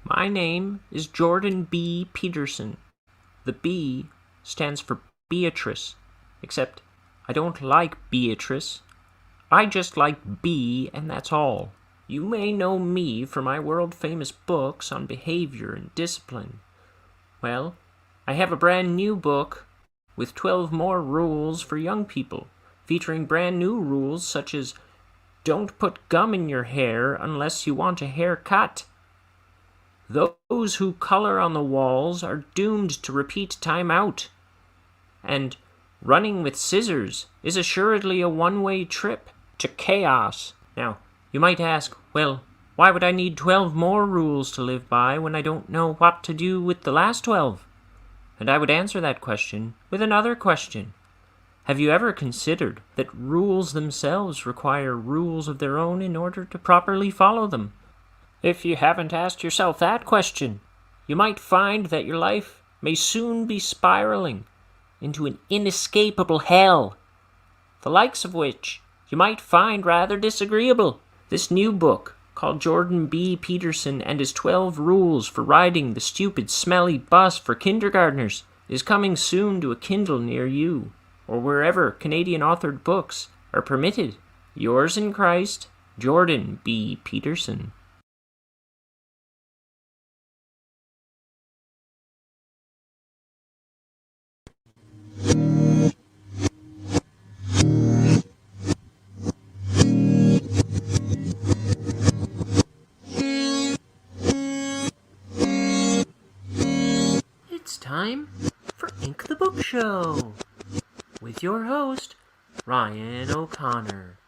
My name is Jordan B. Peterson. The B stands for Beatrice, except I don't like Beatrice. I just like B, and that's all. You may know me for my world-famous books on behavior and discipline. Well, I have a brand new book with 12 more rules for young people, featuring brand new rules such as don't put gum in your hair unless you want a haircut. Those who color on the walls are doomed to repeat time out. And running with scissors is assuredly a one-way trip to chaos. Now, you might ask, well, why would I need 12 more rules to live by when I don't know what to do with the last 12? And I would answer that question with another question. Have you ever considered that rules themselves require rules of their own in order to properly follow them? If you haven't asked yourself that question, you might find that your life may soon be spiraling into an inescapable hell, the likes of which you might find rather disagreeable. This new book, called Jordan B. Peterson and his 12 Rules for Riding the Stupid Smelly Bus for Kindergartners, is coming soon to a Kindle near you, or wherever Canadian-authored books are permitted. Yours in Christ, Jordan B. Peterson. It's time for Ink the Book Show with your host, Ryan O'Connor.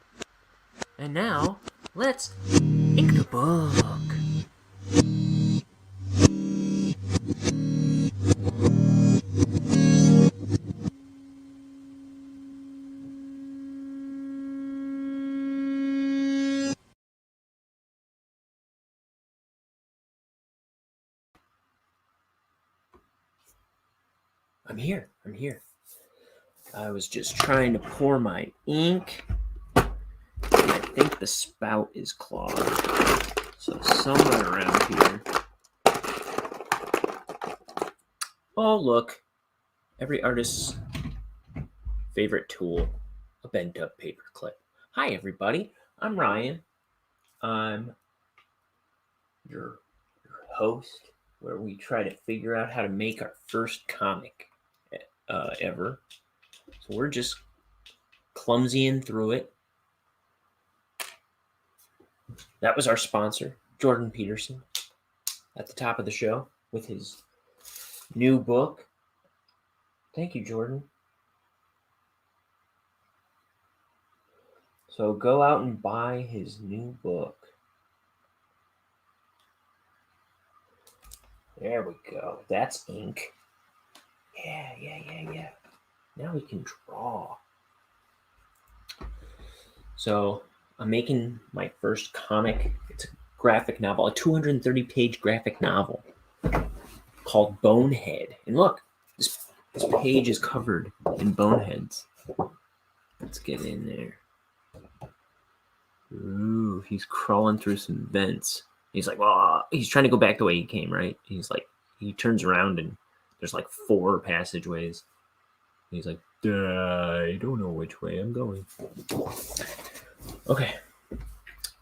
And now, let's ink the book. I'm here. I was just trying to pour my ink. I think the spout is clogged. So somewhere around here. Oh, look. Every artist's favorite tool, a bent up paper clip. Hi, everybody. I'm Ryan. I'm your host, where we try to figure out how to make our first comic ever. So we're just clumsying through it. That was our sponsor, Jordan Peterson, at the top of the show with his new book. Thank you, Jordan. So go out and buy his new book. There we go. That's ink. Yeah. Now we can draw. So I'm making my first comic. It's a graphic novel, a 230-page graphic novel called Bonehead. And look, this page is covered in boneheads. Let's get in there. Ooh, he's crawling through some vents. He's like, well, he's trying to go back the way he came, right? He's like, he turns around and there's like 4 passageways. He's like, I don't know which way I'm going. Okay,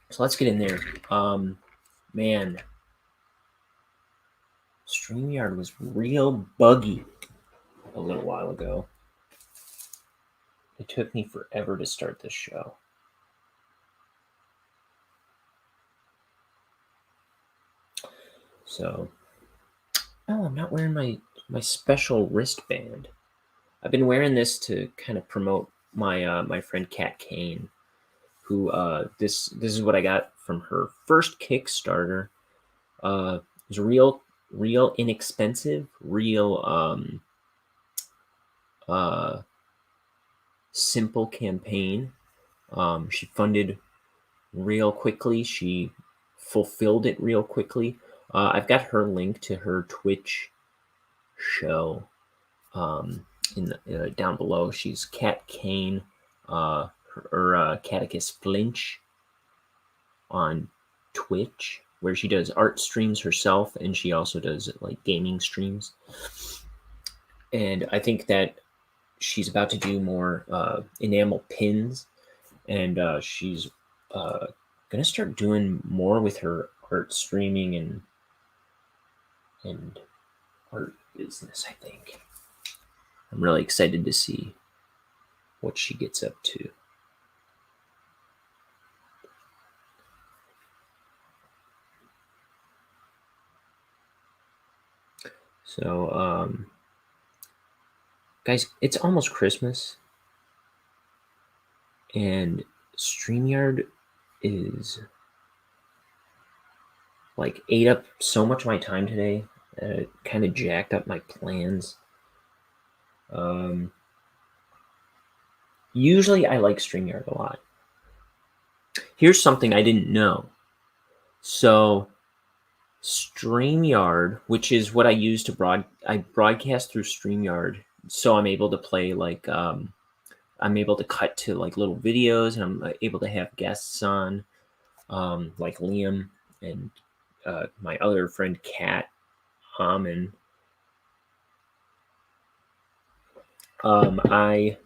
so let's get in there. Man, StreamYard was real buggy a little while ago. It took me forever to start this show. So, I'm not wearing my special wristband. I've been wearing this to kind of promote my my friend Kane, who this is what I got from her first Kickstarter. It was a real inexpensive, real simple campaign. She funded real quickly. She fulfilled it real quickly. I've got her link to her Twitch show in the, down below. She's Cat Kane, or Catechus Flinch on Twitch. where she does art streams herself, and she also does like gaming streams. And I think that she's about to do more enamel pins, and she's gonna start doing more with her art streaming and art business. I think I'm really excited to see what she gets up to. So, guys, it's almost Christmas, and StreamYard is like ate up so much of my time today. It kind of jacked up my plans. Usually I like StreamYard a lot. Here's something I didn't know. So StreamYard, which is what I use to I broadcast through StreamYard, so I'm able to play like I'm able to cut to like little videos, and I'm able to have guests on, like Liam and my other friend Kat Hammond. I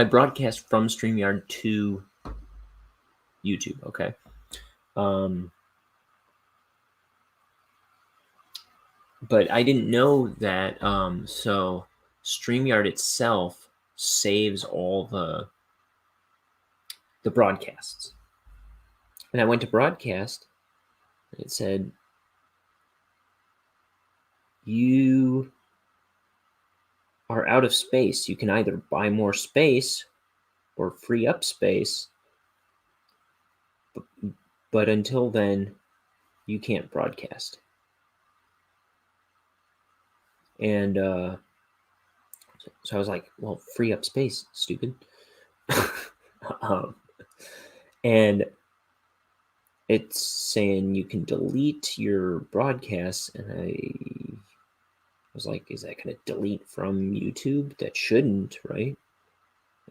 broadcast from StreamYard to YouTube. Okay. But I didn't know that. So StreamYard itself saves all the broadcasts. And I went to broadcast, and it said, you are out of space. You can either buy more space or free up space. But until then, you can't broadcast. And so I was like, well, free up space, stupid. And it's saying you can delete your broadcasts, and I was like, is that going to delete from YouTube? That shouldn't, right?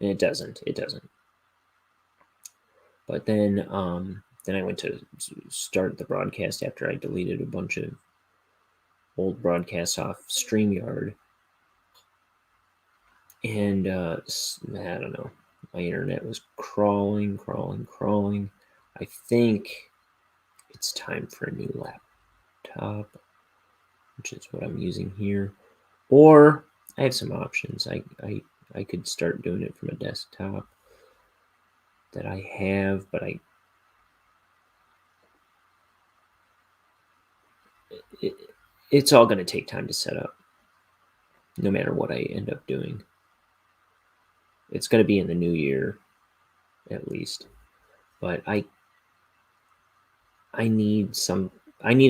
And it doesn't. But then I went to start the broadcast after I deleted a bunch of old broadcasts off StreamYard. And I don't know. My internet was crawling. I think it's time for a new laptop, which is what I'm using here. Or I have some options. I could start doing it from a desktop that I have, but it's all going to take time to set up, no matter what I end up doing. It's going to be in the new year, at least. But I need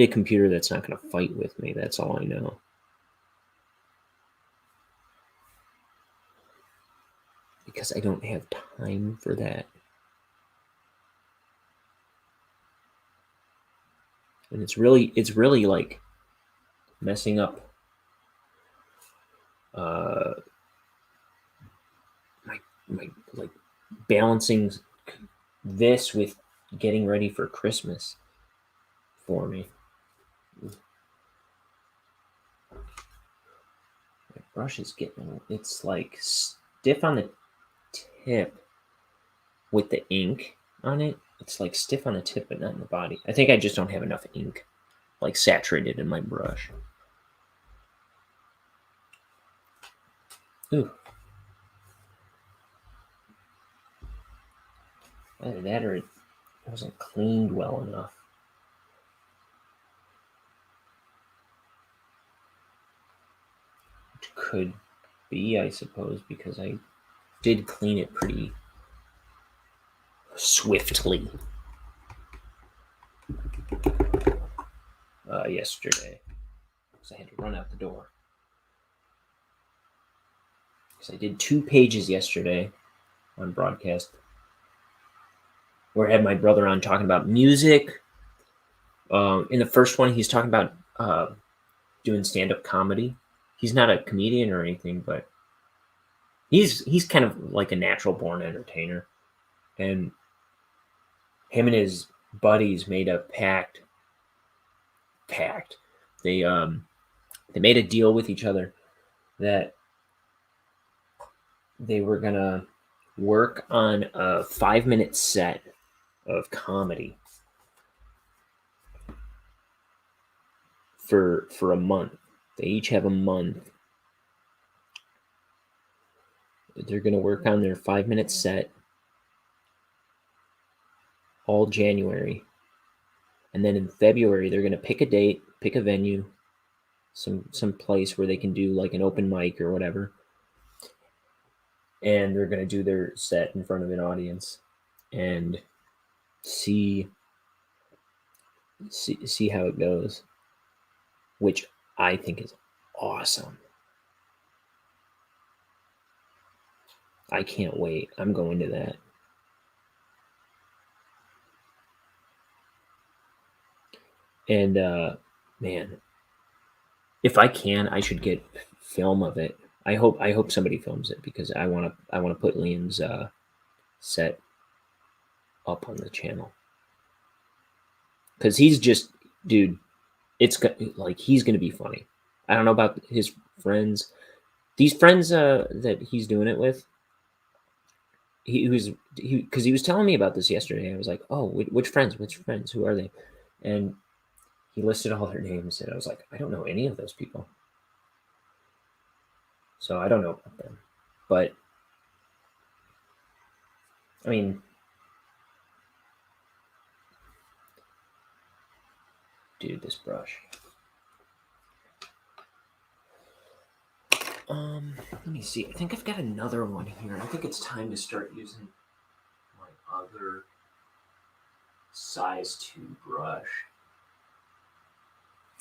a computer that's not going to fight with me. That's all I know. Because I don't have time for that. And it's really like messing up my like balancing this with getting ready for Christmas for me. My brush is it's like stiff on the tip with the ink on it. It's like stiff on the tip, but not in the body. I think I just don't have enough ink like saturated in my brush. Ooh. Either that or it wasn't cleaned well enough. Which could be, I suppose, because I did clean it pretty swiftly yesterday, because I had to run out the door. Because I did 2 pages yesterday on broadcast, where I had my brother on talking about music. In the first one, he's talking about doing stand-up comedy. He's not a comedian or anything, but he's kind of like a natural-born entertainer. And him and his buddies made a pact packed. They made a deal with each other that they were gonna work on a 5-minute set of comedy for a month. They each have a month. They're gonna work on their 5-minute set all January, and then in February they're gonna pick a date, pick a venue, some place where they can do like an open mic or whatever, and they're gonna do their set in front of an audience and see how it goes, which I think is awesome. I can't wait. I'm going to that. And man, if I can, I should get film of it. I hope somebody films it because I want to put Liam's set up on the channel. Cuz he's just dude, it's like he's going to be funny. I don't know about his friends. These friends that he's doing it with, he was because he was telling me about this yesterday. I was like, "Oh, which friends? Which friends? Who are they?" And he listed all their names, and I was like, "I don't know any of those people." So I don't know about them. But I mean, dude, this brush. Let me see. I think I've got another one here. I think it's time to start using my other size 2 brush.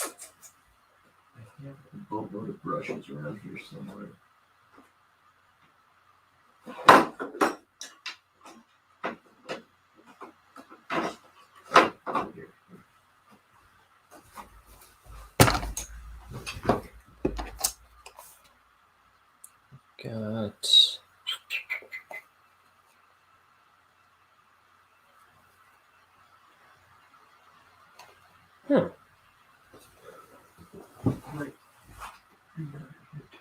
I have a boatload of brushes around here somewhere. Got Right.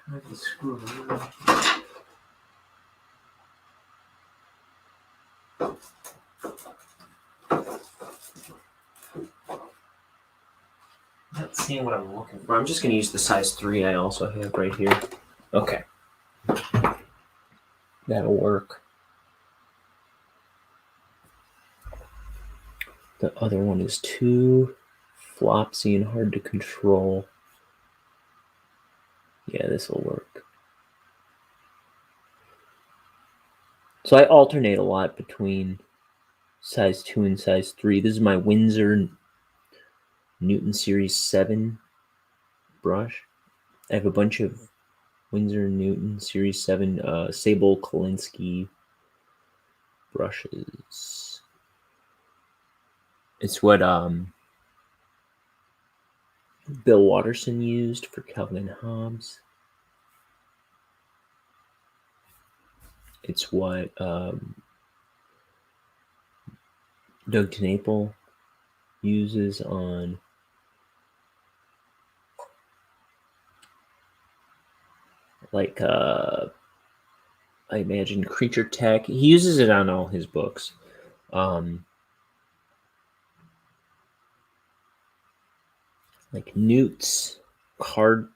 Try to screw around. Not seeing what I'm looking for. I'm just going to use the size 3 I also have right here. Okay. That'll work. The other one is too flopsy and hard to control. Yeah, this will work. So I alternate a lot between size 2 and size 3. This is my Winsor Newton Series 7 brush. I have a bunch of Winsor Newton Series 7 Sable Kolinsky brushes. It's what Bill Watterson used for Calvin and Hobbes. It's what Doug TenNapel uses on like I imagine Creature Tech. He uses it on all his books. Like Newt's cardboard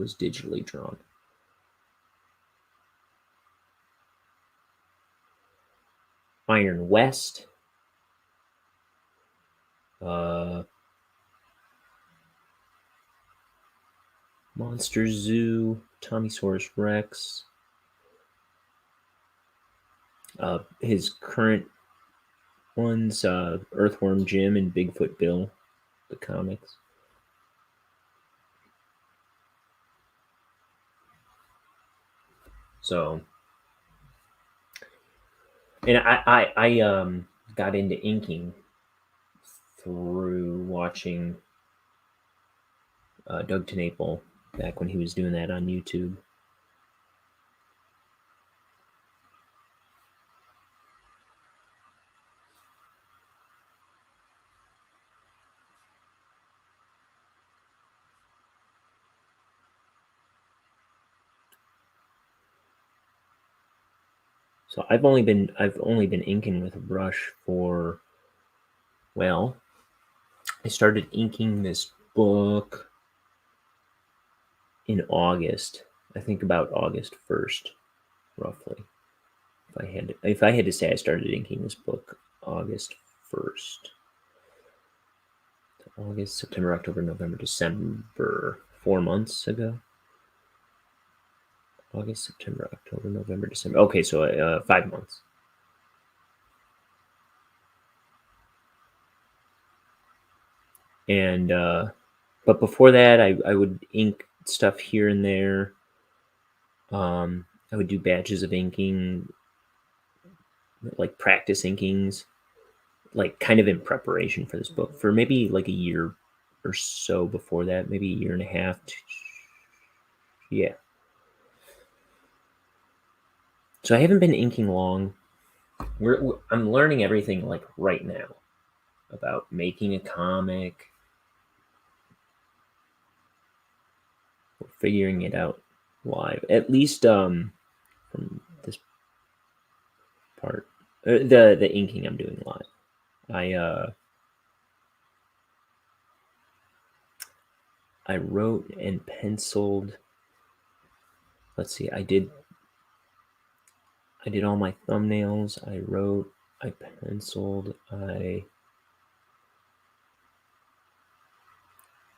was digitally drawn. Iron West. Monster Zoo, Tommysaurus Rex. His current ones, Earthworm Jim and Bigfoot Bill, the comics. So, and I got into inking through watching Doug TenNapel back when he was doing that on YouTube. So I've only been inking with a brush for, well, I started inking this book in August. I think about August 1st, roughly. If I had to say, I started inking this book August 1st. August, September, October, November, December, 4 months ago. August, September, October, November, December. Okay, so 5 months. And but before that, I would ink stuff here and there. I would do batches of inking, like practice inkings, like kind of in preparation for this book for maybe like a year or so before that, maybe a year and a half. Yeah. So I haven't been inking long. I'm learning everything like right now about making a comic. We're figuring it out live, at least from this part. The inking I'm doing live. I wrote and penciled. Let's see. I did all my thumbnails. I wrote. I penciled. I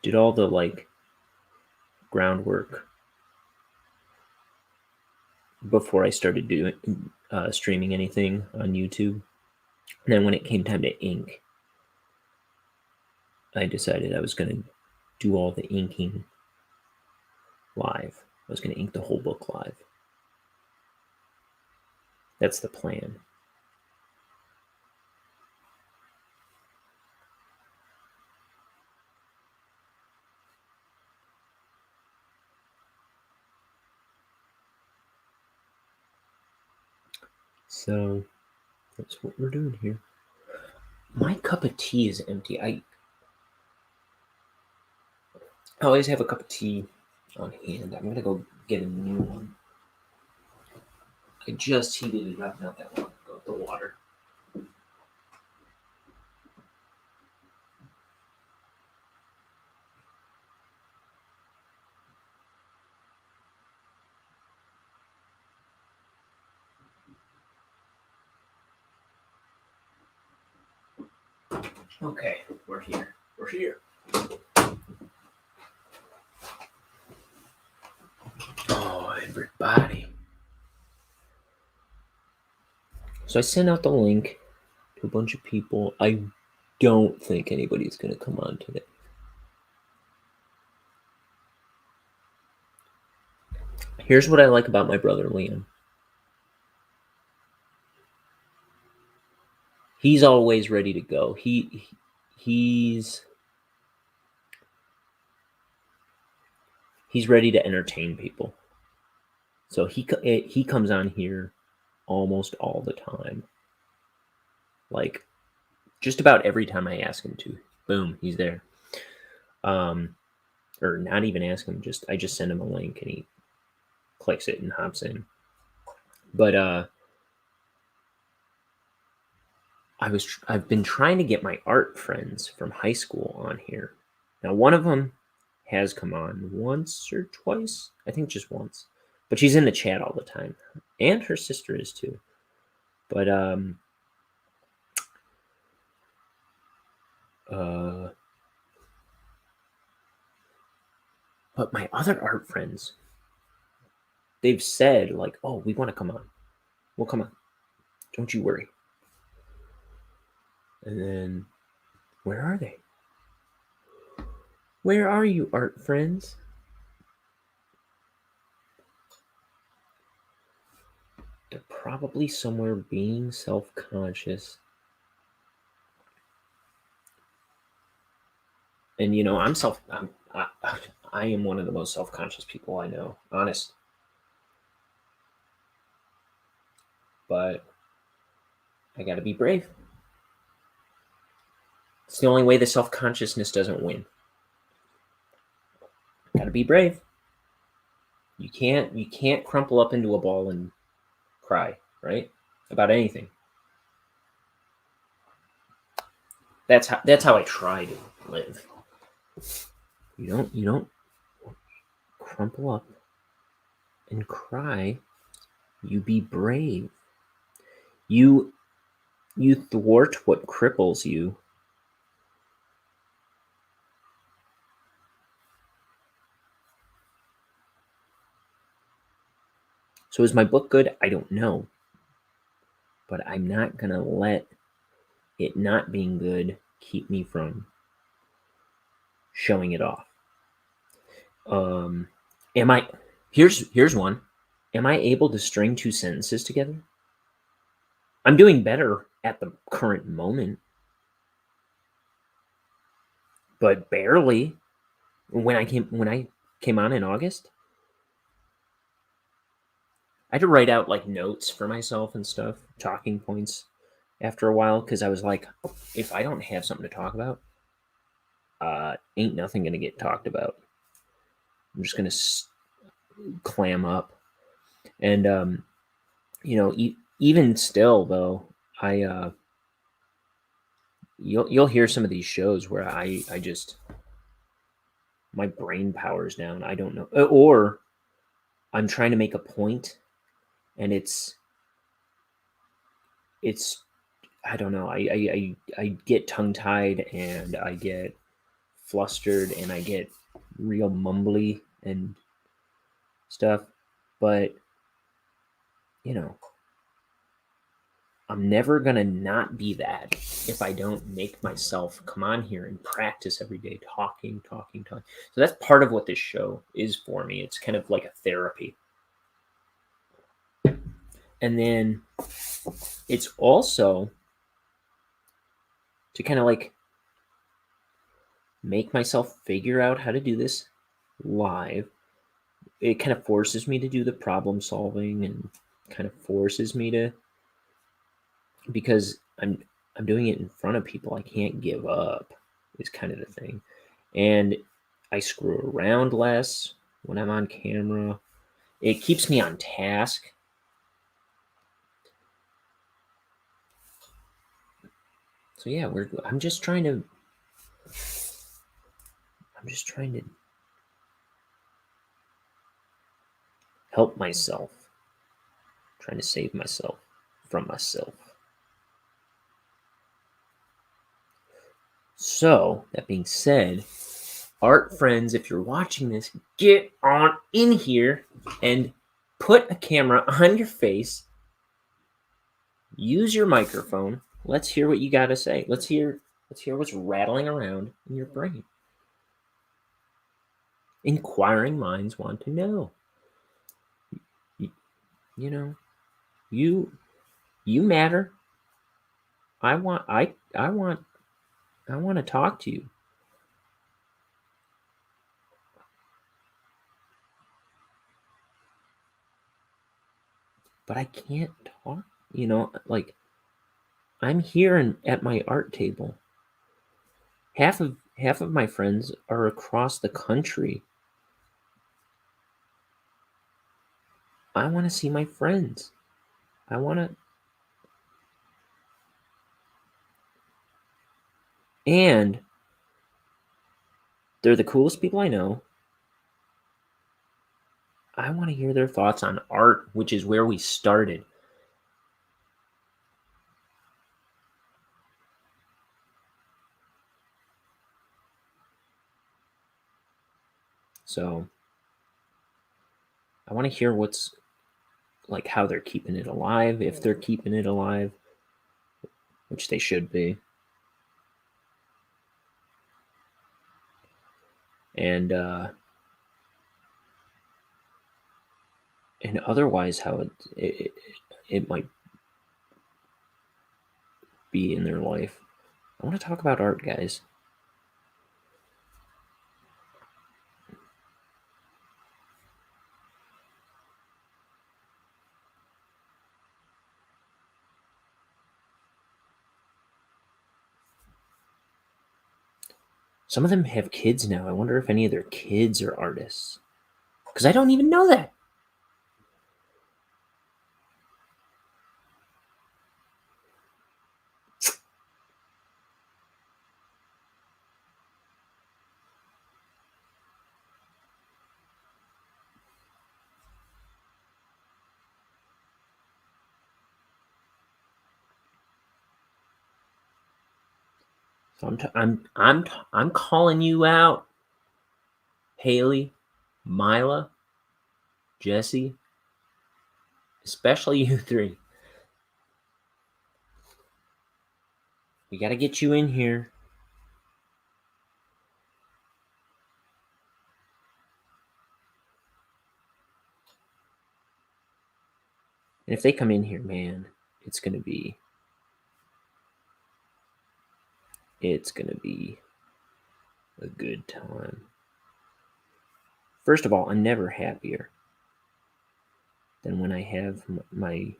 did all the like groundwork before I started doing streaming anything on YouTube. And then when it came time to ink, I decided I was going to do all the inking live. I was going to ink the whole book live. That's the plan. So that's what we're doing here. My cup of tea is empty. I always have a cup of tea on hand. I'm going to go get a new one. I just heated it up not that long ago, the water. Okay, we're here. We're here. Oh, everybody. So I sent out the link to a bunch of people. I don't think anybody's going to come on today. Here's what I like about my brother Liam. He's always ready to go. He's ready to entertain people. So he comes on here almost all the time. Like just about every time I ask him to. Boom, he's there. Or not even ask him, I just send him a link and he clicks it and hops in. But I've been trying to get my art friends from high school on here. Now one of them has come on once or twice, I think just once, but she's in the chat all the time, and her sister is too. But but my other art friends, they've said like, oh, we want to come on. We'll come on. Don't you worry. And then, where are they? Where are you, art friends? They're probably somewhere being self-conscious. And you know, I am one of the most self-conscious people I know, honest. But I gotta be brave. It's the only way the self-consciousness doesn't win. Gotta be brave. You can't crumple up into a ball and cry, right? about anything. That's how I try to live. You don't crumple up and cry. You be brave. You thwart what cripples you. So is my book good? I don't know. But I'm not gonna let it not being good keep me from showing it off. Am I here's one. Am I able to string two sentences together? I'm doing better at the current moment, but barely. When I came on in August, I had to write out like notes for myself and stuff, talking points after a while, because I was like, if I don't have something to talk about, ain't nothing gonna get talked about. I'm just gonna clam up. And even still though, I you'll hear some of these shows where I just my brain powers down. I don't know, or I'm trying to make a point, and it's I don't know. I get tongue tied, and I get flustered, and I get real mumbly and stuff. But you know, I'm never gonna not be that if I don't make myself come on here and practice every day, talking. So that's part of what this show is for me. It's kind of like a therapy. And then it's also to kind of like make myself figure out how to do this live. It kind of forces me to do the problem solving, and kind of forces me to, because I'm doing it in front of people. I can't give up is kind of the thing. And I screw around less when I'm on camera. It keeps me on task. So yeah, I'm just trying to help myself. Trying to save myself from myself. So, that being said, art friends, if you're watching this, get on in here and put a camera on your face. Use your microphone. Let's hear what you got to say. Let's hear what's rattling around in your brain. Inquiring minds want to know. You know, you matter. I want to talk to you. But I can't talk, like I'm here at my art table. Half of my friends are across the country. I want to see my friends. I want to, and they're the coolest people I know. I want to hear their thoughts on art, which is where we started. So I want to hear what's like, how they're keeping it alive, if they're keeping it alive, which they should be. And otherwise how it might be in their life. I want to talk about art, guys. Some of them have kids now. I wonder if any of their kids are artists. Because I don't even know that. So I'm calling you out, Haley, Mila, Jesse, especially you three. We got to get you in here. And if they come in here, man, it's gonna be a good time. First of all, I'm never happier than when I have my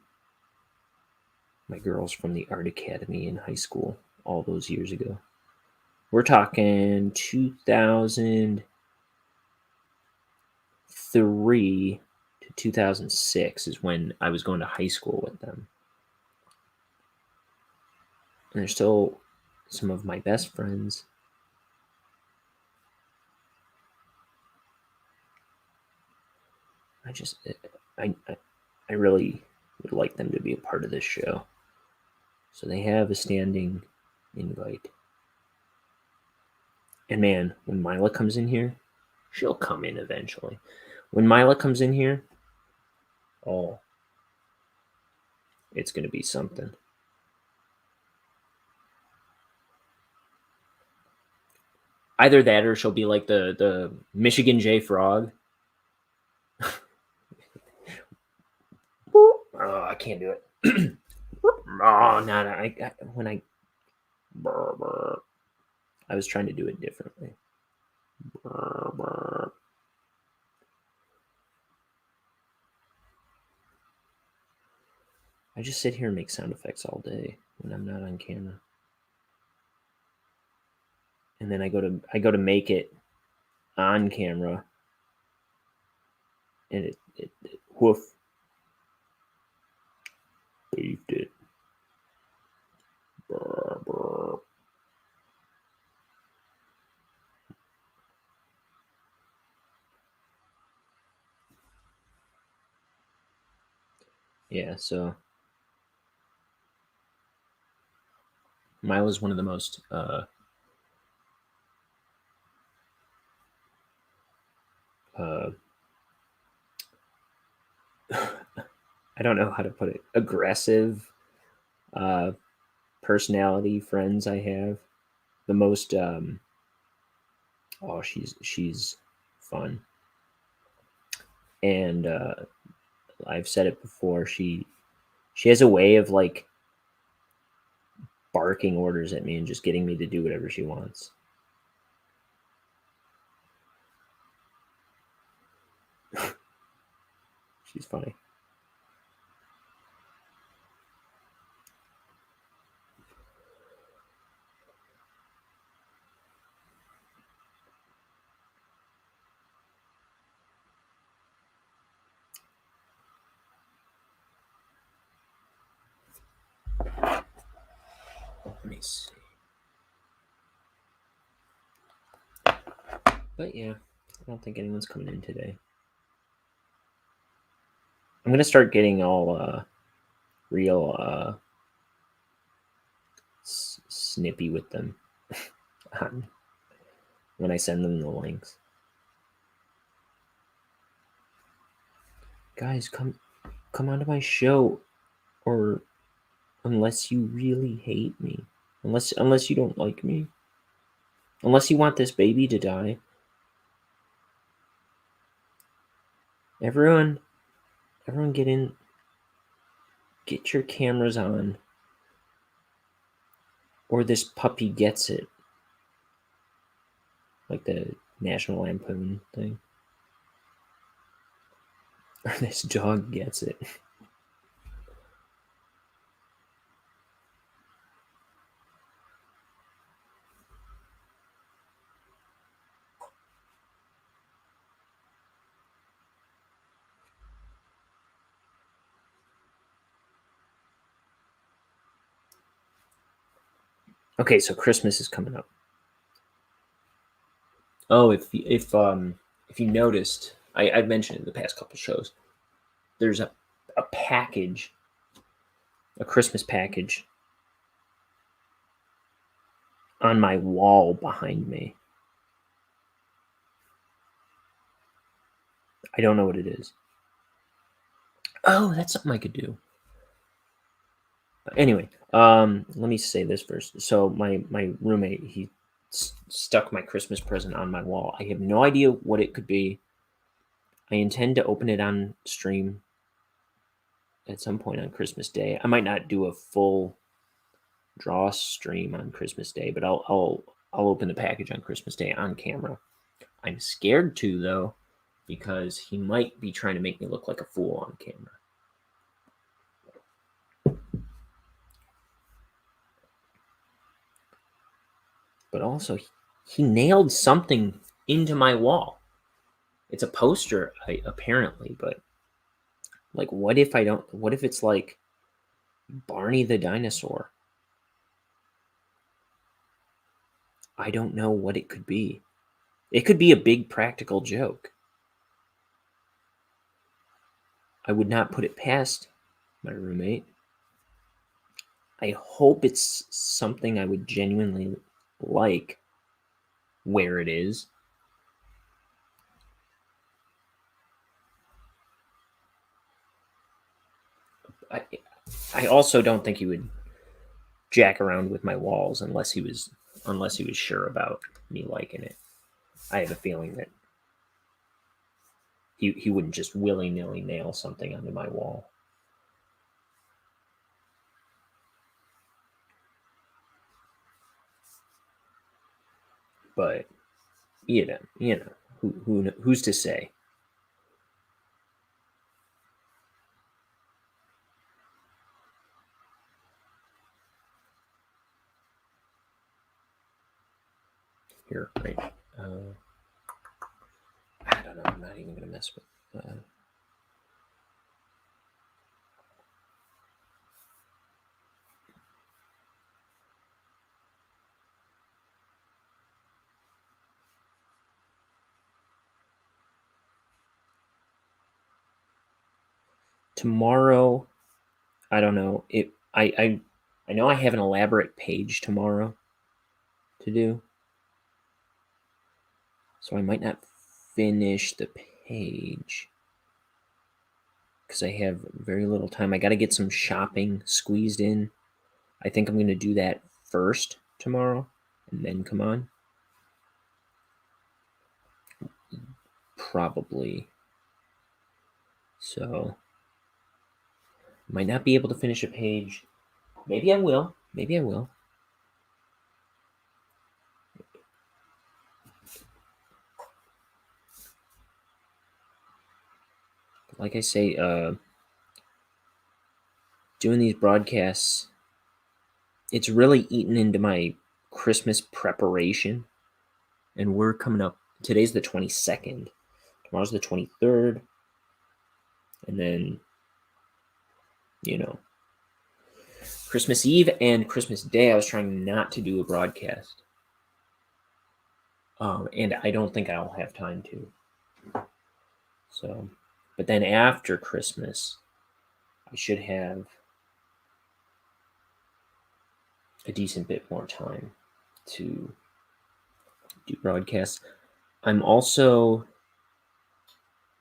girls from the art academy in high school all those years ago. We're talking 2003 to 2006 is when I was going to high school with them. And they're still some of my best friends. I really would like them to be a part of this show. So they have a standing invite. And man, when Mila comes in here, she'll come in eventually. When Mila comes in here, oh, it's going to be something. Either that or she'll be like the Michigan J Frog. Oh, I can't do it. Oh, no. When I was trying to do it differently. I just sit here and make sound effects all day when I'm not on camera. And then I go to make it on camera, and it woof, beefed it. Brr, brr. Yeah, so Mila's one of the most I don't know how to put it, aggressive personality friends I have. The most oh, she's fun. And I've said it before, she has a way of like barking orders at me and just getting me to do whatever she wants. She's funny. Let me see. But yeah, I don't think anyone's coming in today. I'm gonna start getting all real snippy with them when I send them the links. Guys, come onto my show, or unless you really hate me, unless you don't like me, unless you want this baby to die. Everyone get in, get your cameras on, or this puppy gets it. Like the National Lampoon thing. Or this dog gets it. Okay, so Christmas is coming up. Oh, if you noticed, I've mentioned in the past couple shows, there's a package, a Christmas package on my wall behind me. I don't know what it is. Oh, that's something I could do. Anyway, let me say this first. So my roommate, he stuck my Christmas present on my wall. I have no idea what it could be. I intend to open it on stream at some point on Christmas Day. I might not do a full draw stream on Christmas Day, but I'll open the package on Christmas Day on camera. I'm scared to, though, because he might be trying to make me look like a fool on camera. But also, he nailed something into my wall. It's a poster, apparently, but like, what if it's like Barney the dinosaur? I don't know what it could be. It could be a big practical joke. I would not put it past my roommate. I hope it's something I would genuinely like where it is. I also don't think he would jack around with my walls unless he was sure about me liking it. I have a feeling that he wouldn't just willy-nilly nail something onto my wall. But you know, who's to say? Here, right? I don't know. I'm not even gonna mess with. Tomorrow, I don't know. I know I have an elaborate page tomorrow to do, so I might not finish the page because I have very little time. I got to get some shopping squeezed in. I think I'm going to do that first tomorrow and then come on. Probably. So, might not be able to finish a page. Maybe I will. Maybe I will. Like I say, doing these broadcasts, it's really eaten into my Christmas preparation. And we're coming up. Today's the 22nd. Tomorrow's the 23rd. And then, Christmas Eve and Christmas Day, I was trying not to do a broadcast. And I don't think I'll have time to. So, but then after Christmas, I should have a decent bit more time to do broadcasts. I'm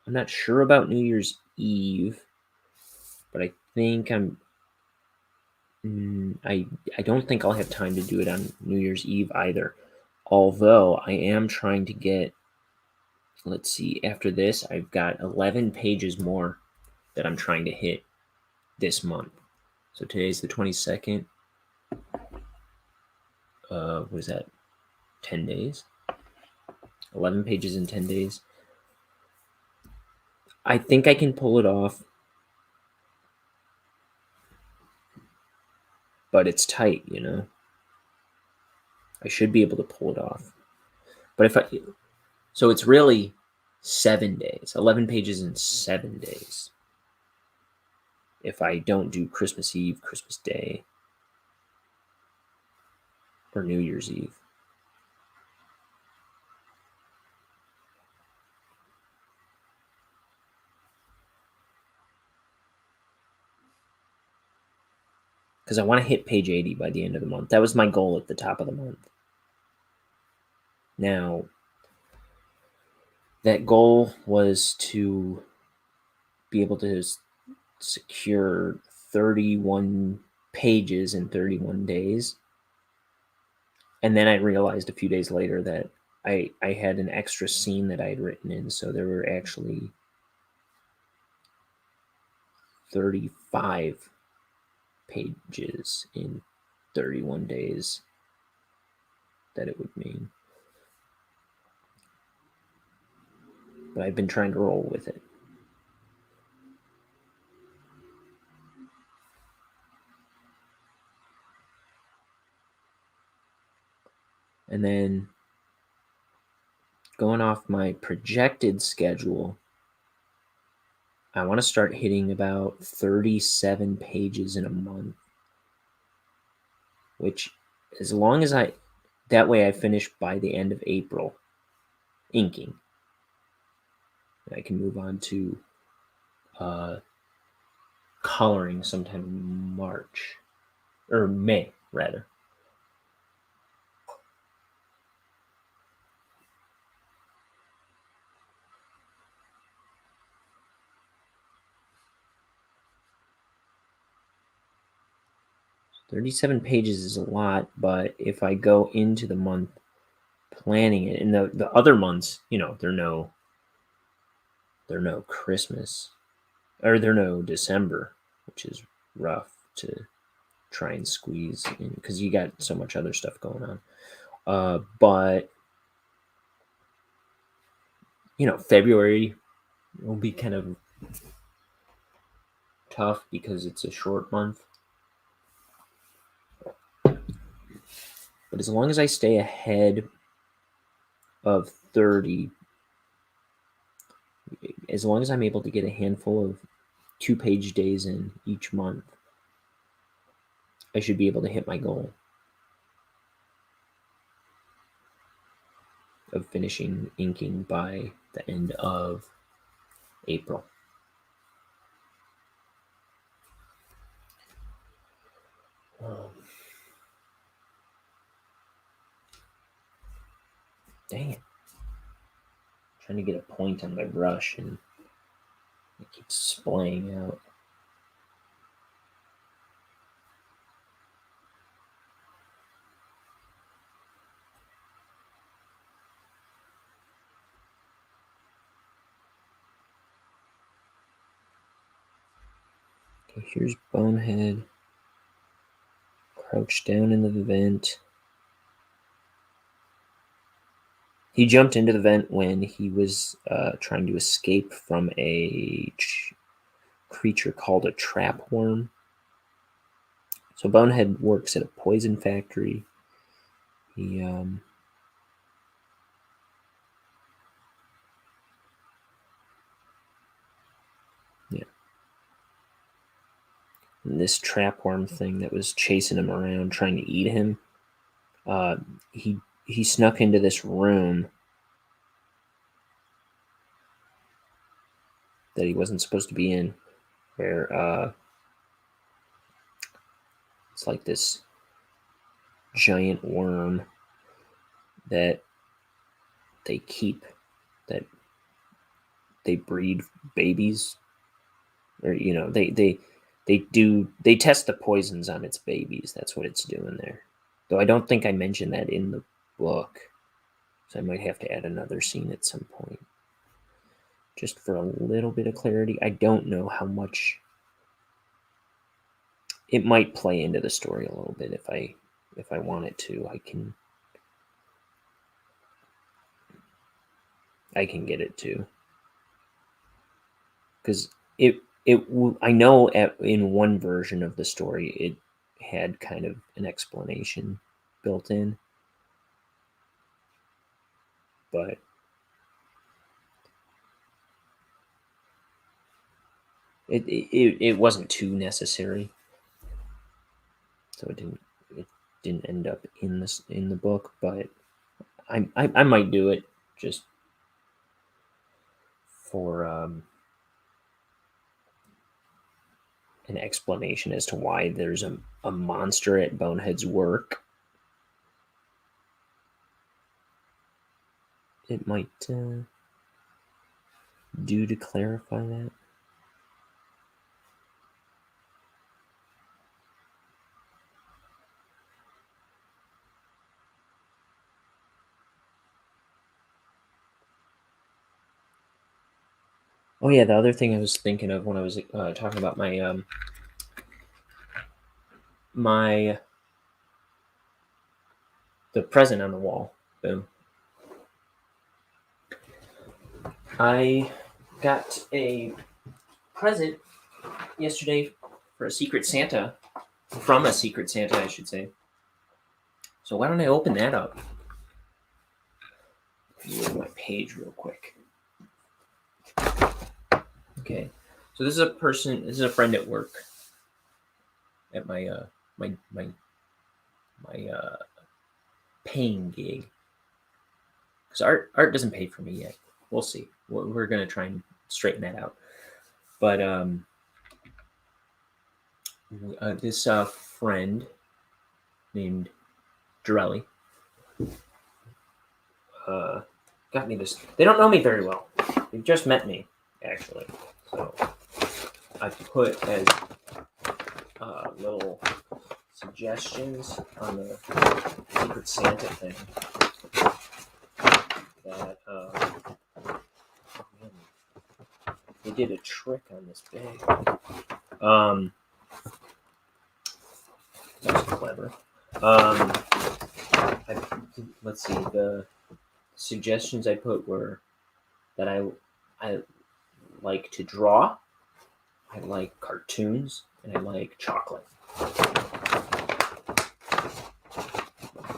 not sure about New Year's Eve, but I think I don't think I'll have time to do it on New Year's Eve either. Although I am trying to get, let's see, after this, I've got 11 pages more that I'm trying to hit this month. So today's the 22nd. What is that? 10 days? 11 pages in 10 days. I think I can pull it off. But it's tight, I should be able to pull it off. But so it's really 7 days, 11 pages in 7 days. If I don't do Christmas Eve, Christmas Day, or New Year's Eve. Because I want to hit page 80 by the end of the month. That was my goal at the top of the month. Now, that goal was to be able to secure 31 pages in 31 days. And then I realized a few days later that I had an extra scene that I had written in, so there were actually 35 pages in 31 days that it would mean. But I've been trying to roll with it. And then going off my projected schedule, I want to start hitting about 37 pages in a month, which as long as that way I finish by the end of April inking. I can move on to coloring sometime in March, or May, rather. So 37 pages is a lot, but if I go into the month planning it, and the other months, they're no Christmas, or they're no December, which is rough to try and squeeze in because you got so much other stuff going on. But February will be kind of tough because it's a short month. But as long as I stay ahead of 30, as long as I'm able to get a handful of 2-page days in each month, I should be able to hit my goal of finishing inking by the end of April. Dang it. I'm trying to get a point on my brush and it keeps splaying out. Okay, here's Bonehead. Crouched down in the vent. He jumped into the vent when he was trying to escape from a creature called a trap worm. So Bonehead works at a poison factory. He and this trap worm thing that was chasing him around, trying to eat him. He snuck into this room that he wasn't supposed to be in, where it's like this giant worm that they keep, that they breed babies, or they test the poisons on its babies. That's what it's doing there. Though I don't think I mentioned that in the book, so I might have to add another scene at some point, just for a little bit of clarity. I don't know how much it might play into the story a little bit. If I want it to, I can get it to, because I know in one version of the story it had kind of an explanation built in, but it wasn't too necessary, so it didn't end up in the book. But I might do it just for an explanation as to why there's a monster at Bonehead's work. it might do to clarify that. Oh yeah, the other thing I was thinking of when I was talking about my the present on the wall. Boom. I got a present yesterday for a Secret Santa, from a Secret Santa, I should say. So why don't I open that up? Look at my page real quick. Okay, so this is a person. This is a friend at work. At my my paying gig. Because art doesn't pay for me yet. We'll see. We're gonna try and straighten that out. But this friend named Dorelli got me this. They don't know me very well. They've just met me, actually. So I put as little suggestions on the Secret Santa thing that they did a trick on this bag. That was clever. Let's see. The suggestions I put were that I like to draw, I like cartoons, and I like chocolate.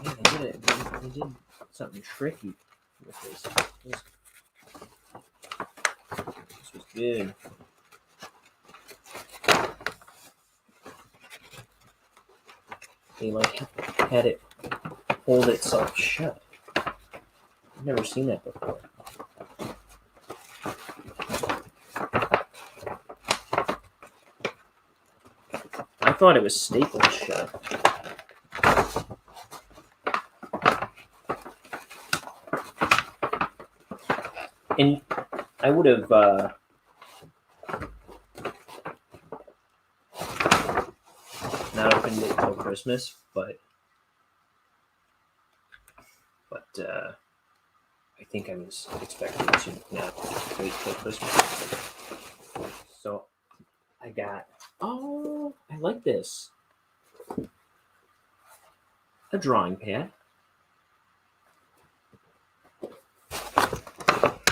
Yeah, they did something tricky with this. This was good. They had it hold itself shut. I've never seen that before. I thought it was stapled shut. And I would have not opened it till Christmas, but I think I was expecting to not wait till Christmas. So I got, I like this. A drawing pad.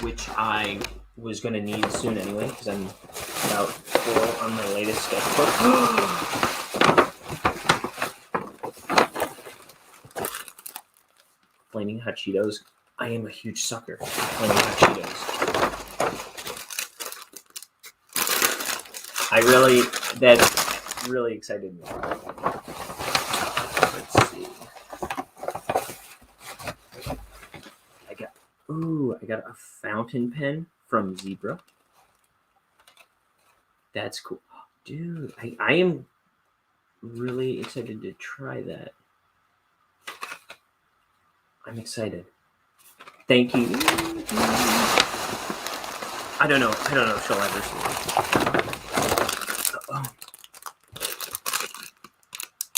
Which I was going to need soon anyway, because I'm about full on my latest sketchbook. Flaming Hot Cheetos. I am a huge sucker for Flaming Hot Cheetos. That really excited me. Let's see. I got a fountain pen from Zebra. That's cool. Dude, I am really excited to try that. I'm excited. Thank you. I don't know if she'll ever see it.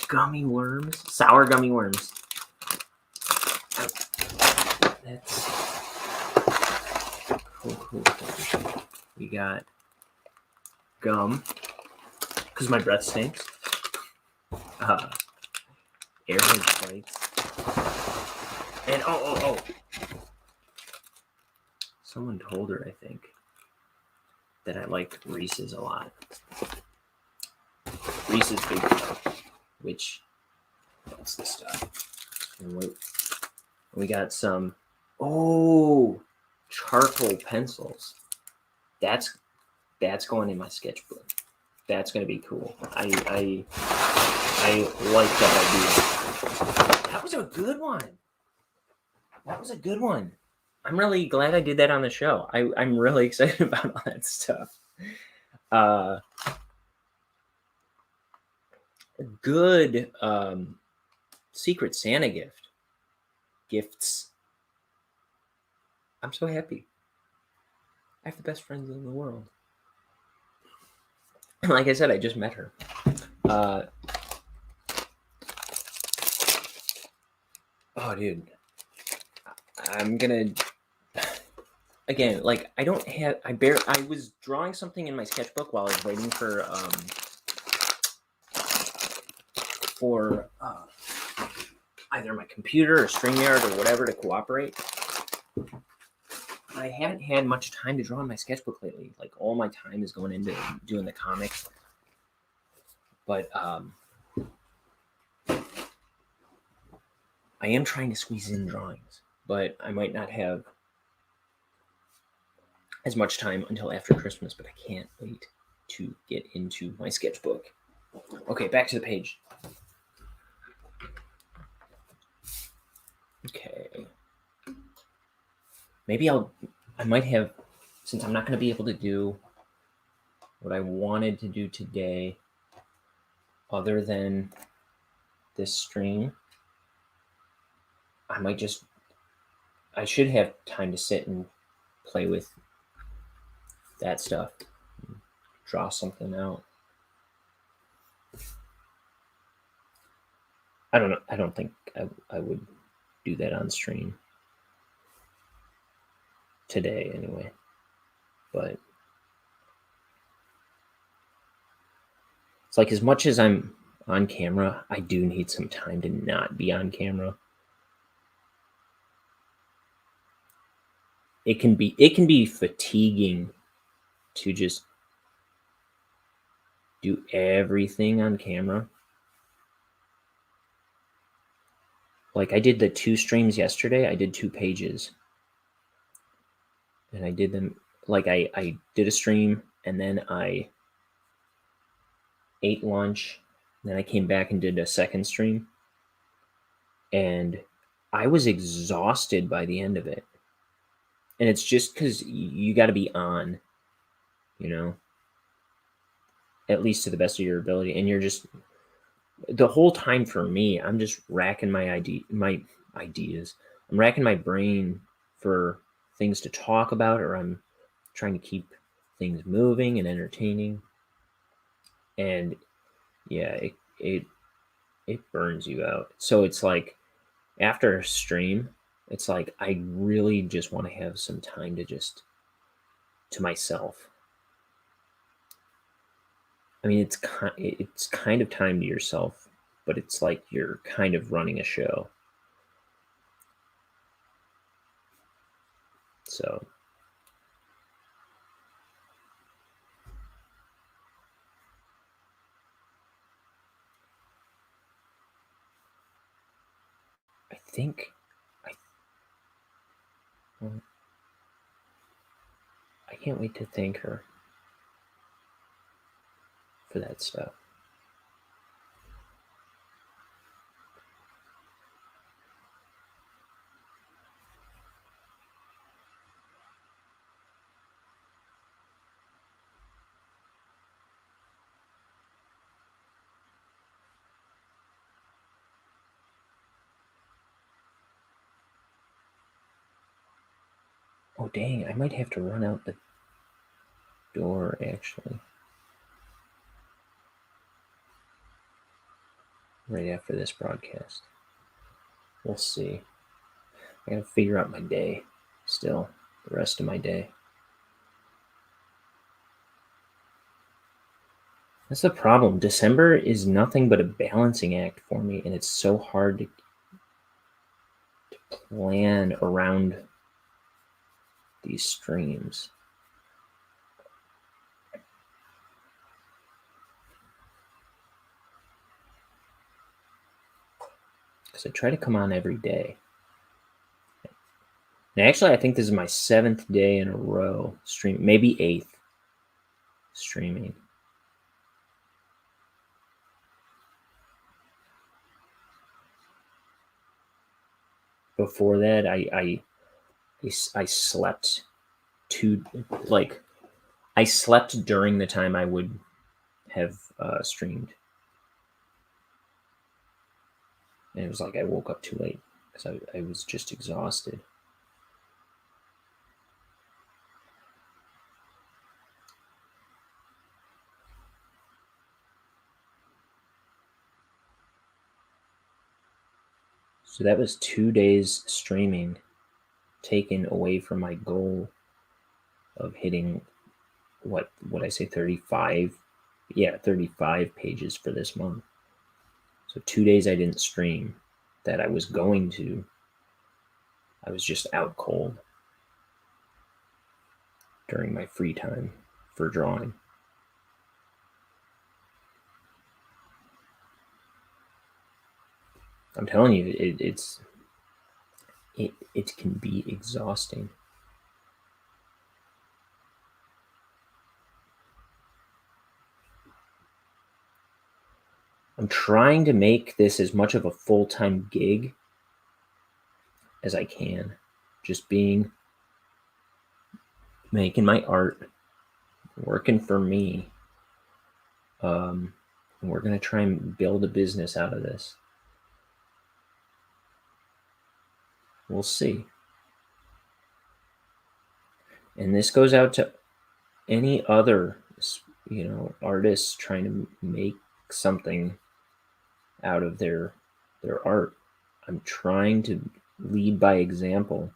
Gummy worms. Sour gummy worms. That's cool. We got gum, because my breath stinks. Airhead bites. And oh. Someone told her, I think, that I liked Reese's a lot. Reese's Big Cup, which, that's the stuff. And we got some, charcoal pencils. That's going in my sketchbook. That's going to be cool. I like that idea. That was a good one. I'm really glad I did that on the show. I'm really excited about all that stuff. A good Secret Santa gifts. I'm so happy. I have the best friends in the world. Like I said, I just met her. Oh, dude. I'm gonna... Again, like, I don't have... I was drawing something in my sketchbook while I was waiting for either my computer or StreamYard or whatever to cooperate. I haven't had much time to draw in my sketchbook lately. Like, all my time is going into doing the comics. But I am trying to squeeze in drawings, but I might not have as much time until after Christmas, but I can't wait to get into my sketchbook. Okay, back to the page. Okay. Maybe I might have, since I'm not going to be able to do what I wanted to do today, other than this stream, I should have time to sit and play with that stuff, draw something out. I don't know. I don't think I would do that on stream today anyway, but it's like, as much as I'm on camera, I do need some time to not be on camera. It can be fatiguing to just do everything on camera. Like, I did the 2 streams yesterday. I did 2 pages. And I did them, like, I did a stream, and then I ate lunch, and then I came back and did a second stream. And I was exhausted by the end of it. And it's just because you got to be on, you know, at least to the best of your ability. And you're just, the whole time for me, I'm just racking my ideas. I'm racking my brain for things to talk about, or I'm trying to keep things moving and entertaining. And yeah, it burns you out. So it's like, after a stream, it's like I really just want to have some time to myself. I mean, it's kind of time to yourself, but it's like you're kind of running a show. So I think I can't wait to thank her for that stuff. Oh, dang, I might have to run out the door, actually. Right after this broadcast. We'll see. I gotta figure out my day still, the rest of my day. That's the problem. December is nothing but a balancing act for me, and it's so hard to plan around these streams. Because I try to come on every day. And actually, I think this is my 7th day in a row stream, maybe 8th streaming. Before that, I slept I slept during the time I would have streamed. And it was like I woke up too late because I was just exhausted. So that was 2 days streaming taken away from my goal of hitting what I say 35 pages for this month. So 2 days I didn't stream that I was going to. I was just out cold during my free time for drawing. I'm telling you, it can be exhausting. I'm trying to make this as much of a full-time gig as I can. Just making my art, working for me. And we're going to try and build a business out of this. We'll see. And this goes out to any other, artists trying to make something out of their art. I'm trying to lead by example.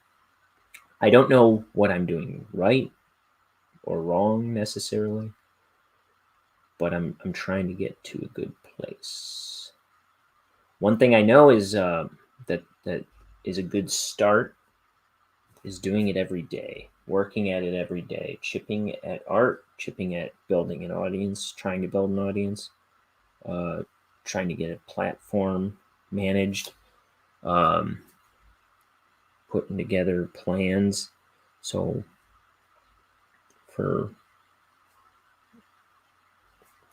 I don't know what I'm doing right or wrong necessarily, but I'm trying to get to a good place. One thing I know is that is a good start is doing it every day, working at it every day, chipping at art, chipping at building an audience, trying to build an audience, trying to get a platform managed, putting together plans. So for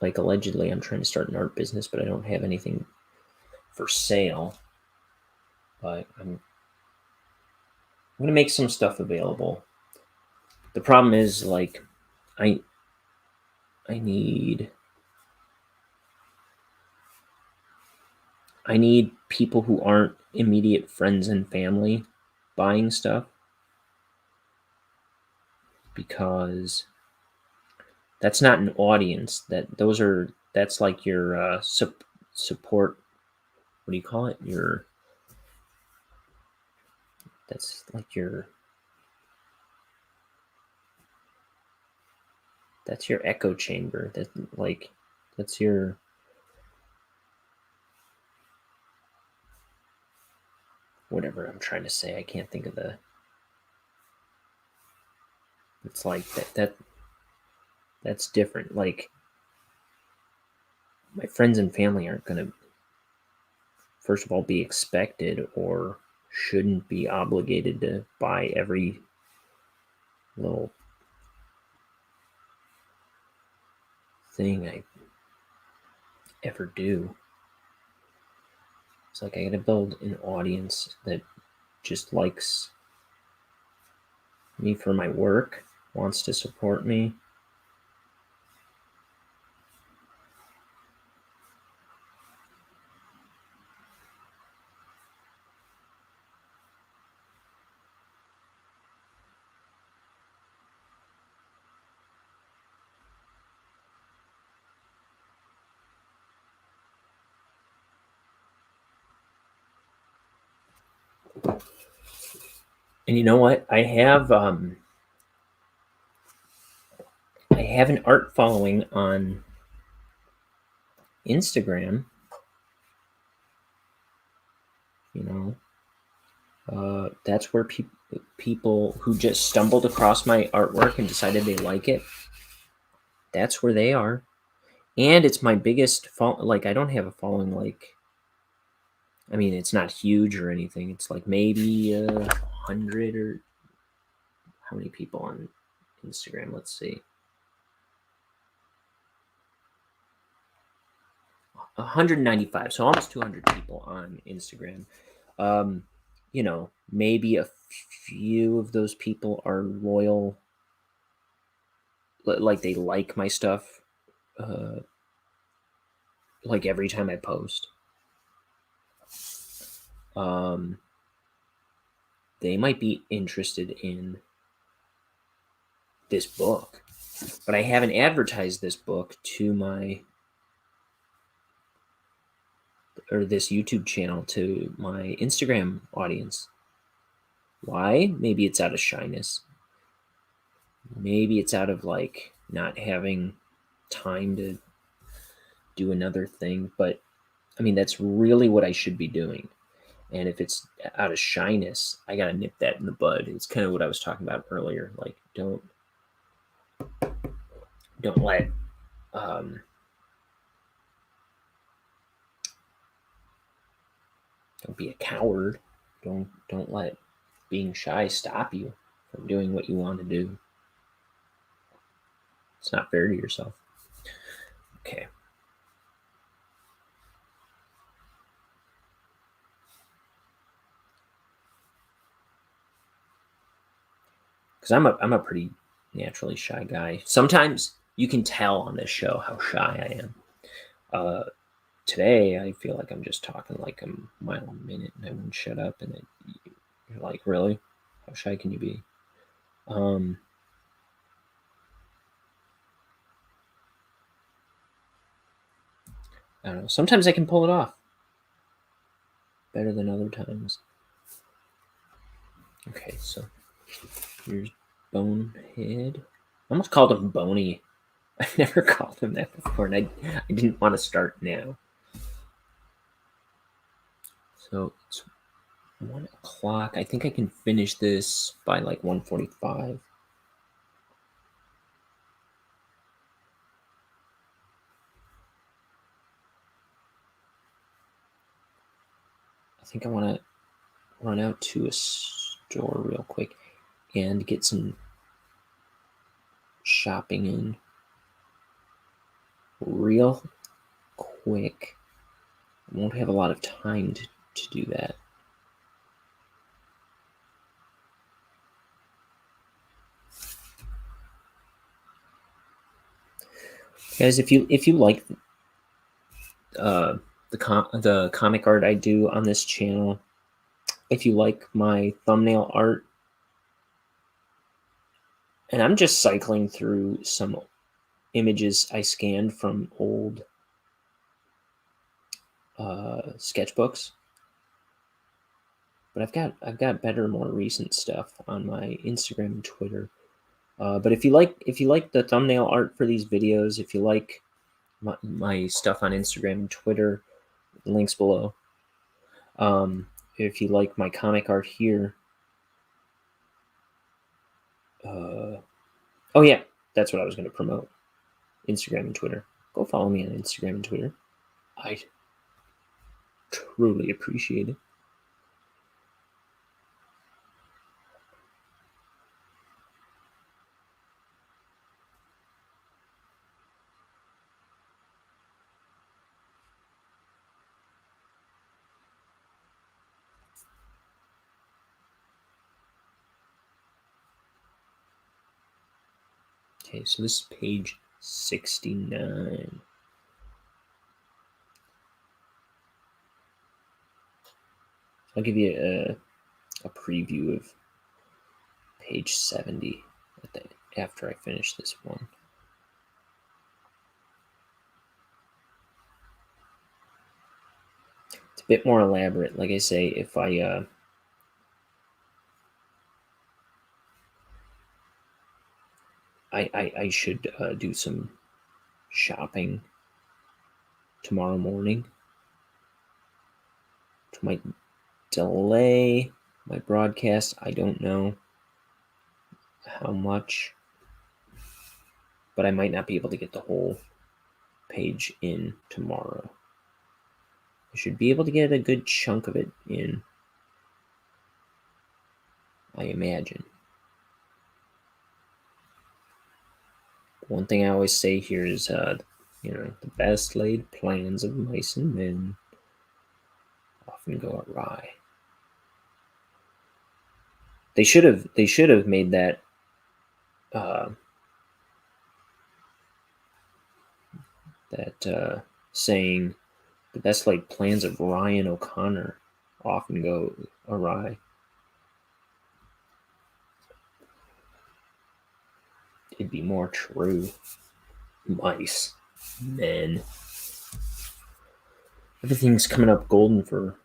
like allegedly I'm trying to start an art business, but I don't have anything for sale. But I'm going to make some stuff available. The problem is like I need people who aren't immediate friends and family buying stuff, because that's not an audience. That's like your support. What do you call it? That's like that's your echo chamber. That's your whatever I'm trying to say. I can't think of it's like that's different. Like my friends and family aren't going to, first of all, be expected or shouldn't be obligated to buy every little thing I ever do. It's like I gotta build an audience that just likes me for my work, wants to support me. And you know what? I have an art following on Instagram. That's where people who just stumbled across my artwork and decided they like it, that's where they are. And it's my biggest like I don't have a following like, I mean, it's not huge or anything. It's like maybe 100 or how many people on Instagram? Let's see. 195, so almost 200 people on Instagram. Maybe a few of those people are loyal, like they like my stuff, like every time I post. They might be interested in this book, but I haven't advertised this book to my or this YouTube channel to my Instagram audience. Why? Maybe it's out of shyness. Maybe it's out of like not having time to do another thing. But I mean, that's really what I should be doing. And if it's out of shyness, I gotta nip that in the bud. It's kind of what I was talking about earlier. Like, don't let don't be a coward. Don't let being shy stop you from doing what you want to do. It's not fair to yourself. Okay. Because I'm a pretty naturally shy guy. Sometimes you can tell on this show how shy I am. Today I feel like I'm just talking like a mile a minute and I won't shut up. And you're like, really? How shy can you be? I don't know. Sometimes I can pull it off better than other times. Okay, so here's Bonehead. I almost called him Boney. I've never called him that before, and I didn't want to start now. So it's 1 o'clock. I think I can finish this by like 1:45. I think I want to run out to a store real quick and get some shopping in real quick. I won't have a lot of time to do that. Guys, if you like the comic art I do on this channel, if you like my thumbnail art, and I'm just cycling through some images I scanned from old sketchbooks, but I've got better, more recent stuff on my Instagram and Twitter. But if you like the thumbnail art for these videos, if you like my stuff on Instagram and Twitter, links below. If you like my comic art here, oh yeah, that's what I was going to promote. Instagram and Twitter. Go follow me on Instagram and Twitter. I truly appreciate it. Okay, so this is page 69. I'll give you a preview of page 70 after I finish this one. It's a bit more elaborate. Like I say, if I should do some shopping tomorrow morning, which might delay my broadcast. I don't know how much, but I might not be able to get the whole page in tomorrow. I should be able to get a good chunk of it in, I imagine. One thing I always say here is, the best laid plans of mice and men often go awry. They should have made that saying, the best laid plans of Ryan O'Connor often go awry. It'd be more true. Mice, men. Everything's coming up golden for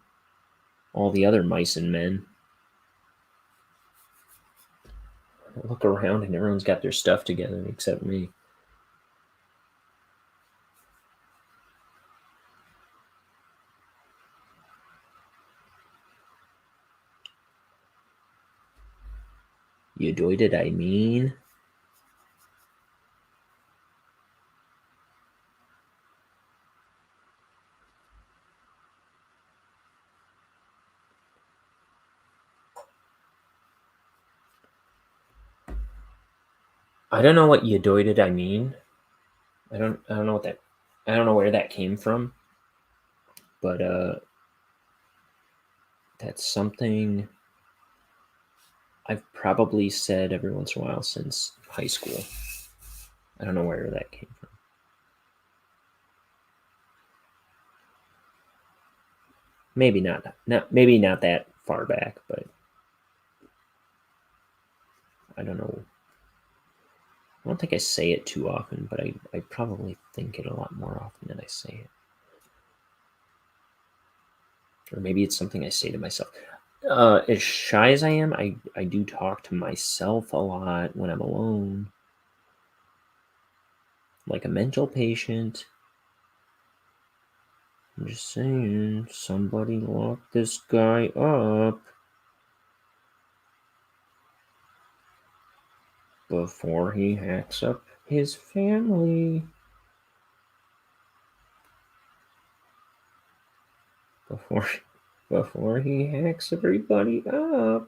all the other mice and men. I look around and everyone's got their stuff together except me. You doid it, I mean. I don't know what you doid it, I mean. I don't know what that. I don't know where that came from, but that's something I've probably said every once in a while since high school. I don't know where that came from. Maybe not maybe not that far back, but I don't know. I don't think I say it too often, but I probably think it a lot more often than I say it. Or maybe it's something I say to myself. As shy as I am, I do talk to myself a lot when I'm alone. Like a mental patient. I'm just saying, somebody lock this guy up before he hacks up his family. Before he hacks everybody up.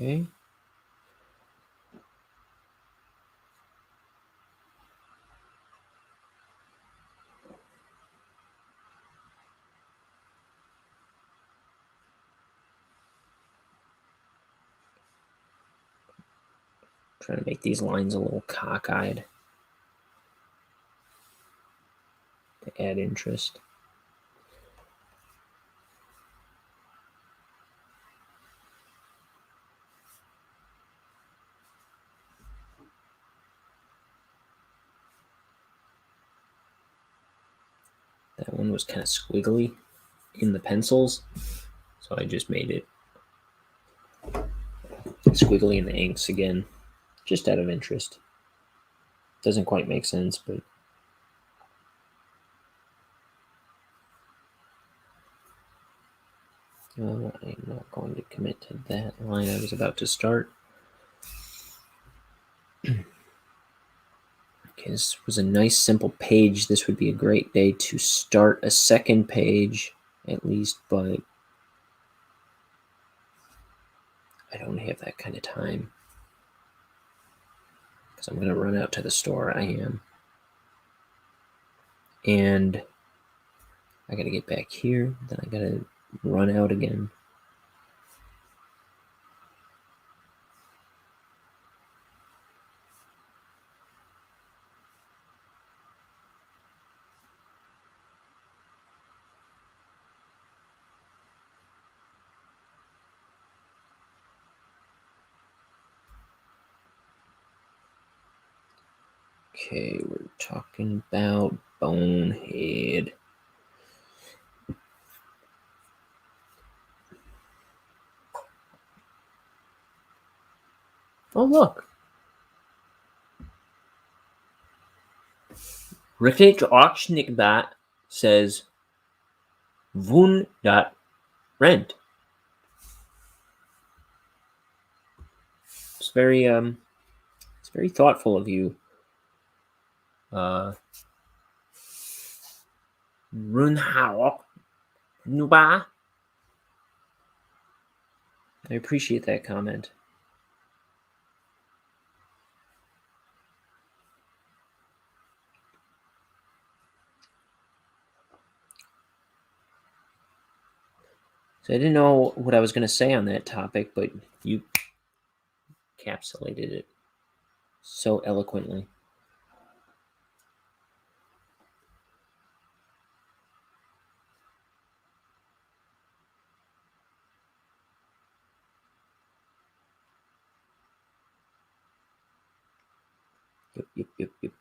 Okay. Trying to make these lines a little cockeyed to add interest. That one was kind of squiggly in the pencils, so I just made it squiggly in the inks again, just out of interest. Doesn't quite make sense, but I'm not going to commit to that line I was about to start. Okay, this was a nice simple page. This would be a great day to start a second page, at least, but I don't have that kind of time. Because I'm going to run out to the store. I am. And I got to get back here. Then I got to run out again. Okay, we're talking about Bonehead. Oh, look. Richtig Ochnickbat says Wund.rent. It's very thoughtful of you. Runhao Nuba. I appreciate that comment. So I didn't know what I was going to say on that topic, but you encapsulated it so eloquently.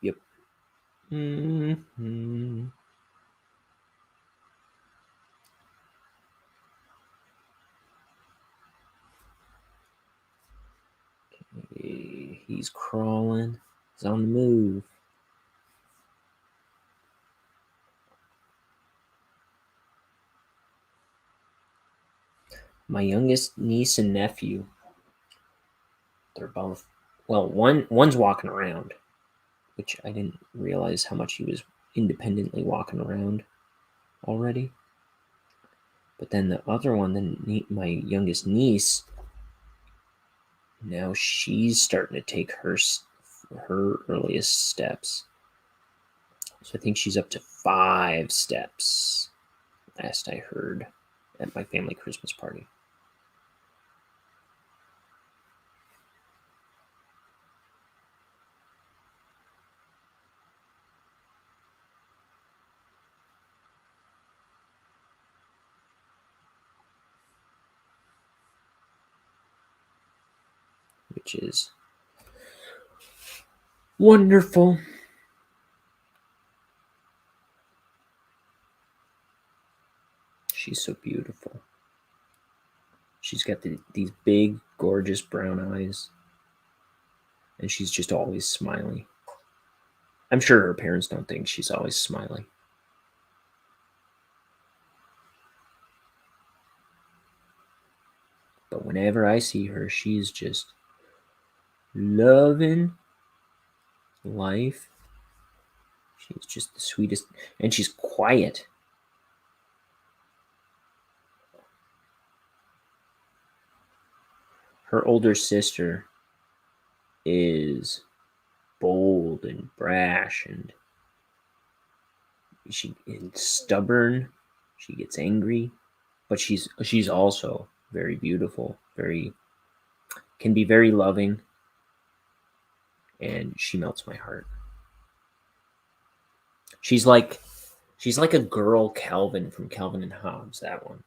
Yep. Mm-hmm. Okay, he's crawling. He's on the move. My youngest niece and nephew. They're both one's walking around, which I didn't realize how much he was independently walking around already. But then the other one, my youngest niece, now she's starting to take her earliest steps. So I think she's up to 5 steps, last I heard at my family Christmas party. Which is wonderful. She's so beautiful. She's got these big, gorgeous brown eyes, and she's just always smiling. I'm sure her parents don't think she's always smiling. But whenever I see her, she's just loving life. She's just the sweetest, and she's quiet. Her older sister is bold and brash, and she is stubborn. She gets angry, but she's also very beautiful, can be very loving, and she melts my heart. She's like a girl Calvin from Calvin and Hobbes, that one.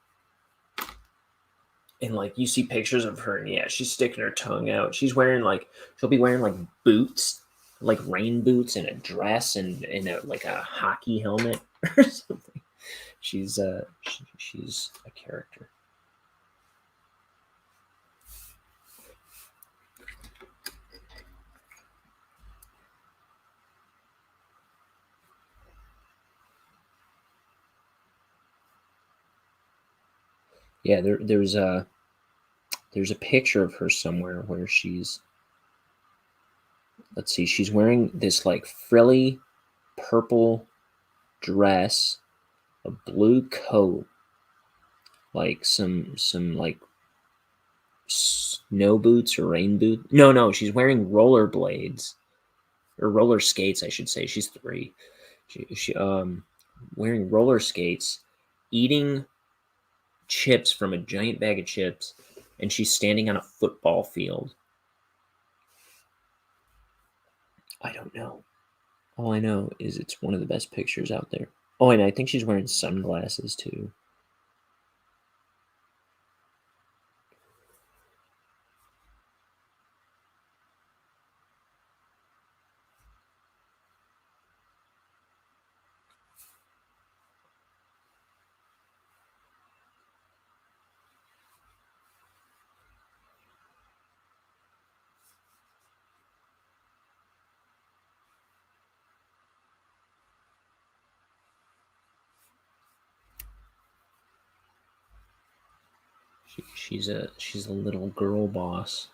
And like you see pictures of her, and yeah, she's sticking her tongue out. She'll be wearing like boots, like rain boots, and a dress, and like a hockey helmet or something. She's she's a character. Yeah, there's a picture of her somewhere where let's see, she's wearing this like frilly purple dress, a blue coat, like some like snow boots or rain boots. No, she's wearing rollerblades or roller skates, I should say. She's 3. She wearing roller skates, eating chips from a giant bag of chips, and she's standing on a football field. I don't know. All I know is it's one of the best pictures out there. Oh, and I think she's wearing sunglasses too. She's a little girl boss.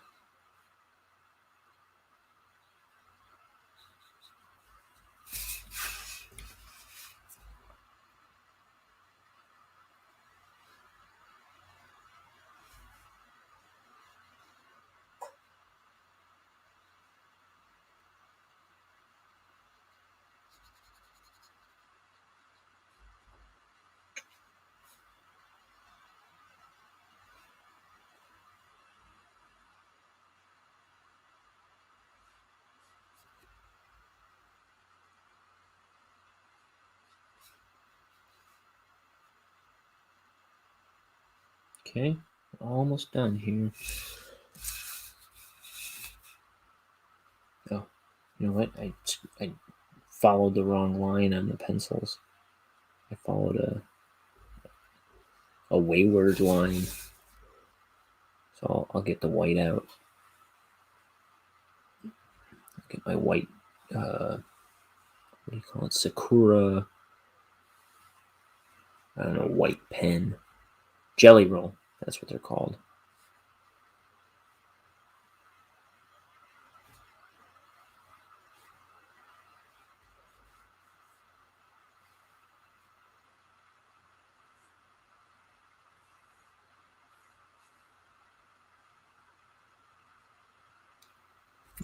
Okay, almost done here. Oh, you know what? I followed the wrong line on the pencils. I followed a wayward line. So I'll get the white out. Get my white, what do you call it? Sakura, I don't know, white pen. Jelly roll, that's what they're called.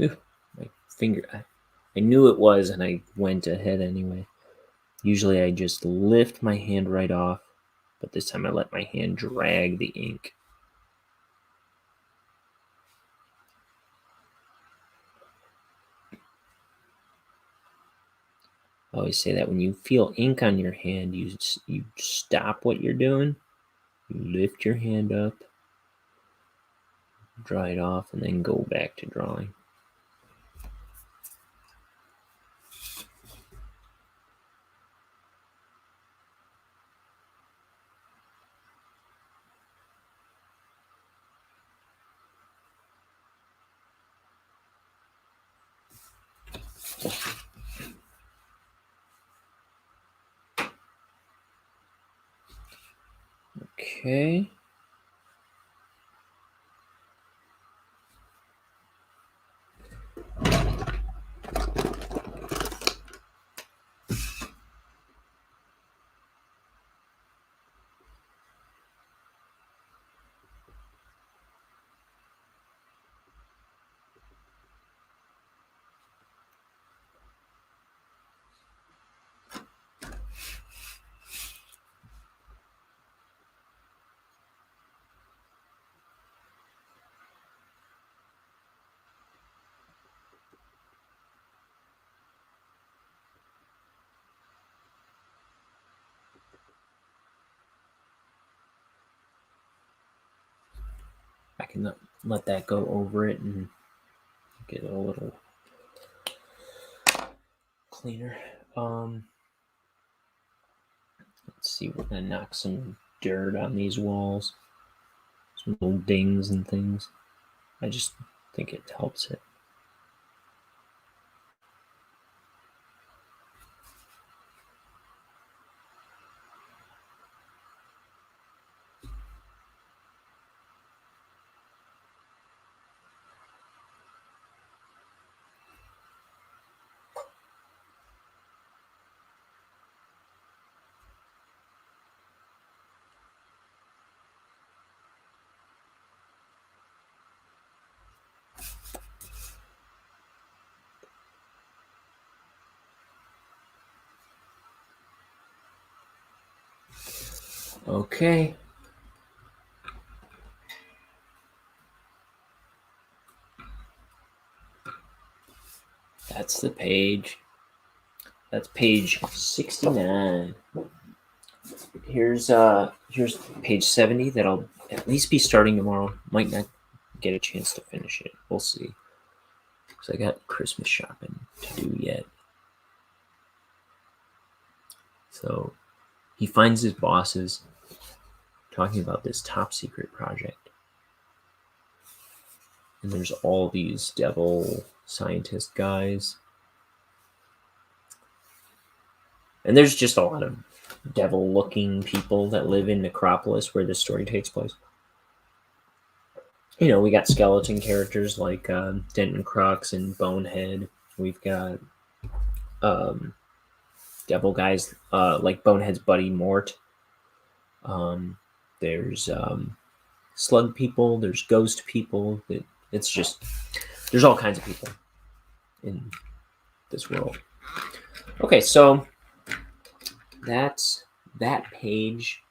Ooh, my finger. I knew it was, and I went ahead anyway. Usually I just lift my hand right off, but this time I let my hand drag the ink. I always say that when you feel ink on your hand, you stop what you're doing, you lift your hand up, dry it off, and then go back to drawing. Okay. I can let that go over it and get it a little cleaner. Let's see, we're gonna knock some dirt on these walls, some little dings and things. I just think it helps it. Okay. That's the page. That's page 69. Here's page 70 that I'll at least be starting tomorrow. Might not get a chance to finish it. We'll see. Because I got Christmas shopping to do yet. So he finds his bosses talking about this top secret project. And there's all these devil scientist guys. And there's just a lot of devil-looking people that live in Necropolis where this story takes place. You know, we got skeleton characters like Denton Crux and Bonehead. We've got devil guys like Bonehead's buddy Mort. There's slug people. There's ghost people. It's just, there's all kinds of people in this world. Okay, so that's that page.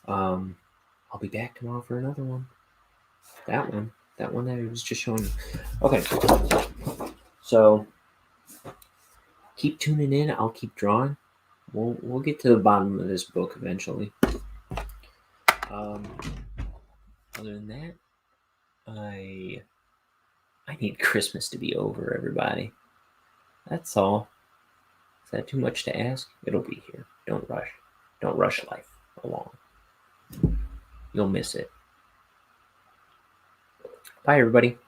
I'll be back tomorrow for another one. That one that I was just showing you. Okay, so keep tuning in. I'll keep drawing. We'll get to the bottom of this book eventually. Other than that, I need Christmas to be over, everybody. That's all. Is that too much to ask? It'll be here. Don't rush. Don't rush life along. You'll miss it. Bye, everybody.